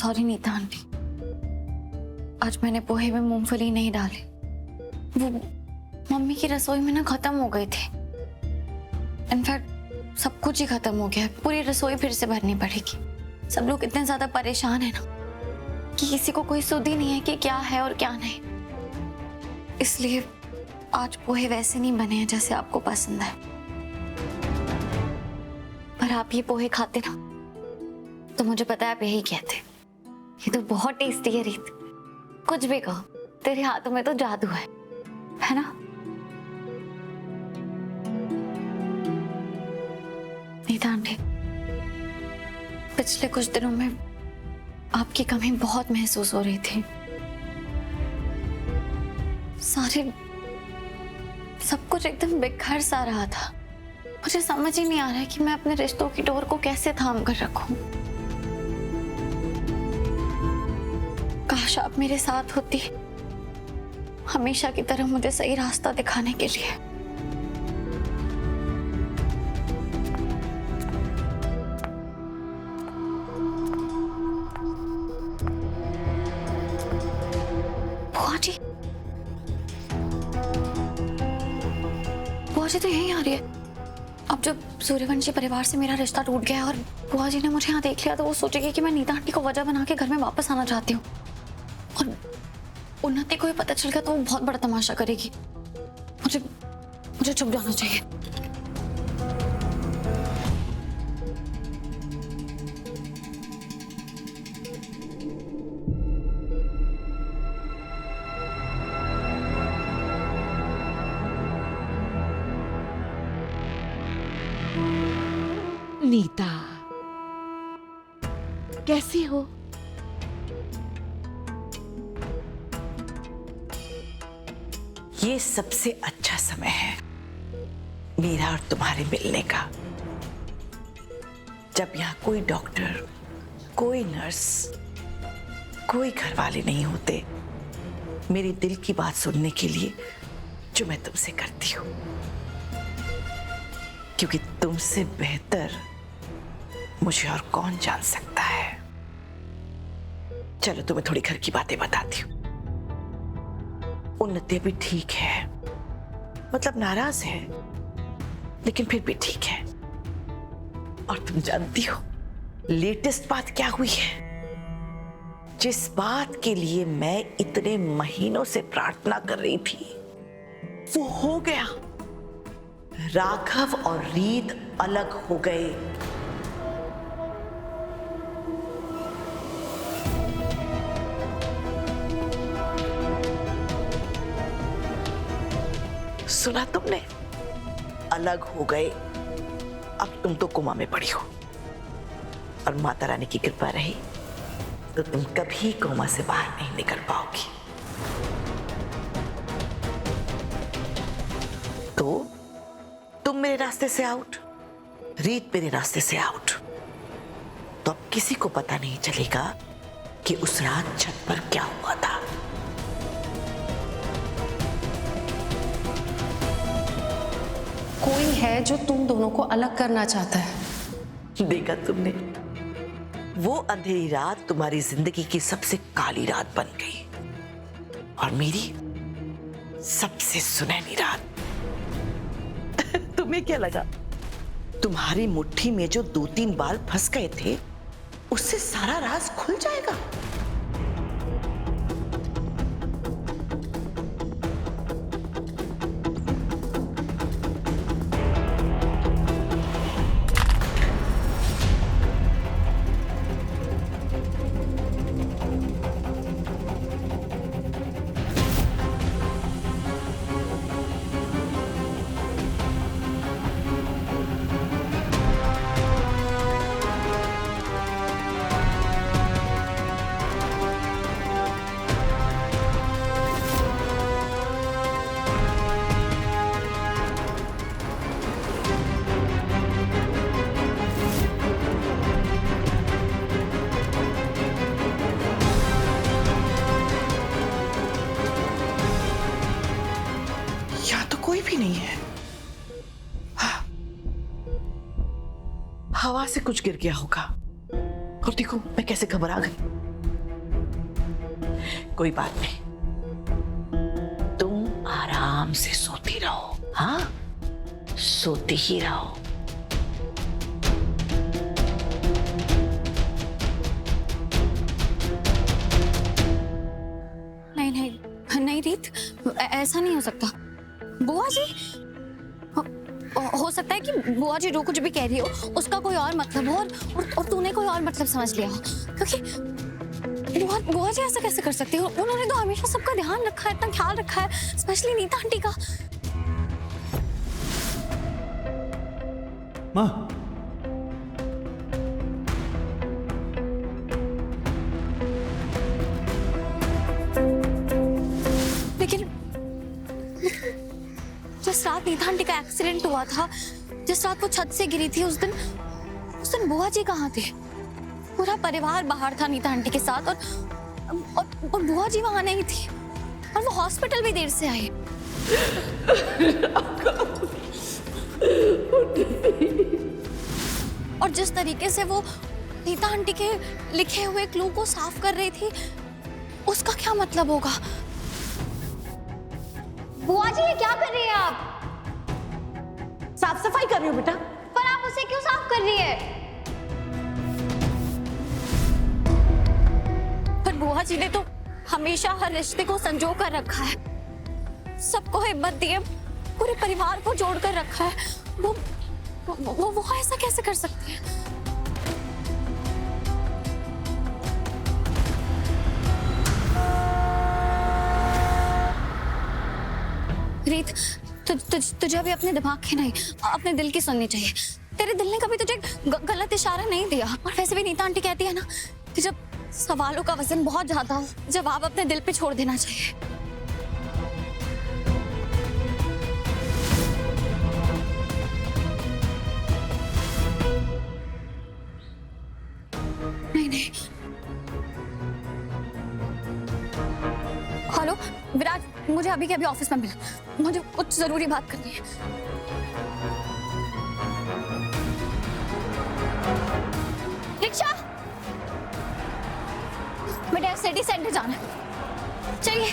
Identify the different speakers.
Speaker 1: Sorry Nita aunty, आज मैंने पोहे में मूंगफली नहीं डाली। वो मम्मी की रसोई में ना खत्म हो गए थे। इनफैक्ट सब कुछ ही खत्म हो गया है। पूरी रसोई फिर से भरनी पड़ेगी। सब लोग इतने ज्यादा परेशान है ना कि किसी को कोई सुध ही नहीं है कि क्या है और क्या नहीं। इसलिए आज पोहे वैसे नहीं बने हैं जैसे आपको पसंद है। पर आप ये पोहे खाते ना तो मुझे पता है आप यही कहते, ये तो बहुत टेस्टी है रीत। कुछ भी कहो, तेरे हाथों में तो जादू है ना? नीता आंटी, पिछले कुछ दिनों में आपकी कमी बहुत महसूस हो रही थी। सब कुछ एकदम बिखर सा रहा था। मुझे समझ ही नहीं आ रहा है कि मैं अपने रिश्तों की डोर को कैसे थाम कर रखूं। काश आप मेरे साथ होती, हमेशा की तरह मुझे सही रास्ता दिखाने के लिए। बुआ जी तो यहीं आ रही है। अब जब सूर्यवंशी परिवार से मेरा रिश्ता टूट गया और बुआ जी ने मुझे यहाँ देख लिया तो वो सोचेगी कि मैं नीता आंटी को वजह बना के घर में वापस आना चाहती हूँ। और उन्नति को भी पता चल गया तो वो बहुत बड़ा तमाशा करेगी। मुझे चुप जाना चाहिए।
Speaker 2: नीता, कैसी हो?
Speaker 3: ये सबसे अच्छा समय है मेरा और तुम्हारे मिलने का, जब यहाँ कोई डॉक्टर, कोई नर्स, कोई घर वाले नहीं होते मेरे दिल की बात सुनने के लिए जो मैं तुमसे करती हूँ। क्योंकि तुमसे बेहतर मुझे और कौन जान सकता है। चलो तुम्हें थोड़ी घर की बातें बताती हूँ। उन्नति भी ठीक है, मतलब नाराज है, लेकिन फिर भी ठीक है। और तुम जानती हो लेटेस्ट बात क्या हुई है? जिस बात के लिए मैं इतने महीनों से प्रार्थना कर रही थी वो हो गया। राघव और रीत अलग हो गए। सुना तुमने? अलग हो गए। अब तुम तो कोमा में पड़ी हो और माता रानी की कृपा रही तो तुम कभी कोमा से बाहर नहीं निकल पाओगी। तो तुम मेरे रास्ते से आउट, रीत मेरे रास्ते से आउट। तो अब किसी को पता नहीं चलेगा कि उस रात छत पर क्या हुआ था।
Speaker 4: कोई है जो तुम दोनों को अलग करना चाहता है।
Speaker 3: देखा तुमने, वो अंधेरी रात तुम्हारी जिंदगी की सबसे काली रात बन गई और मेरी सबसे सुनहरी रात। तुम्हें क्या लगा तुम्हारी मुट्ठी में जो 2-3 बाल फंस गए थे उससे सारा राज खुल जाएगा? कोई भी नहीं है। हाँ, हवा से कुछ गिर गया होगा। और देखो मैं कैसे घबरा गई। कोई बात नहीं, तुम आराम से सोती रहो। हाँ, सोती ही रहो।
Speaker 1: नहीं नहीं नहीं रीत, ऐसा नहीं हो सकता। बुआ जी, हो सकता है कि बुआ जी जो कुछ भी कह रही हो उसका कोई और मतलब हो और तूने कोई और मतलब समझ लिया हो, क्योंकि बुआ जी ऐसा कैसे कर सकती हो? उन्होंने तो हमेशा सबका ध्यान रखा है, इतना ख्याल रखा है, स्पेशली नीता आंटी का।
Speaker 2: माँ,
Speaker 1: लेकिन जिस रात नीता आंटी का एक्सीडेंट हुआ था, जिस रात वो छत से गिरी थी, उस दिन बुआ जी कहाँ थे? पूरा परिवार बाहर था नीता आंटी के साथ और बुआ जी वहां नहीं थी और वो हॉस्पिटल भी देर से आए। और जिस तरीके से वो नीता आंटी के लिखे हुए क्लू को साफ कर रही थी, उसका क्या मतलब होगा?
Speaker 5: बुआ जी ये क्या कर रही है आप?
Speaker 3: साफ सफाई कर रही हो बेटा।
Speaker 5: पर आप उसे क्यों साफ कर रही है?
Speaker 1: पर बुआ जी ने तो हमेशा हर रिश्ते को संजो कर रखा है, सबको हिम्मत दी है, पूरे परिवार को जोड़ कर रखा है। वो ऐसा कैसे कर सकती है? रीत, तुझे अभी अपने दिमाग की नहीं, अपने दिल की सुननी चाहिए। तेरे दिल ने कभी तुझे गलत इशारा नहीं दिया। और वैसे भी नीता आंटी कहती है ना कि जब सवालों का वजन बहुत ज्यादा हो, जवाब अपने दिल पे छोड़ देना चाहिए। नहीं नहीं, हेलो विराट, मुझे अभी के अभी ऑफिस में मिला, मुझे कुछ जरूरी बात करनी है। रिक्शा, बेटा सिटी सेंटर जाना है, चलिए।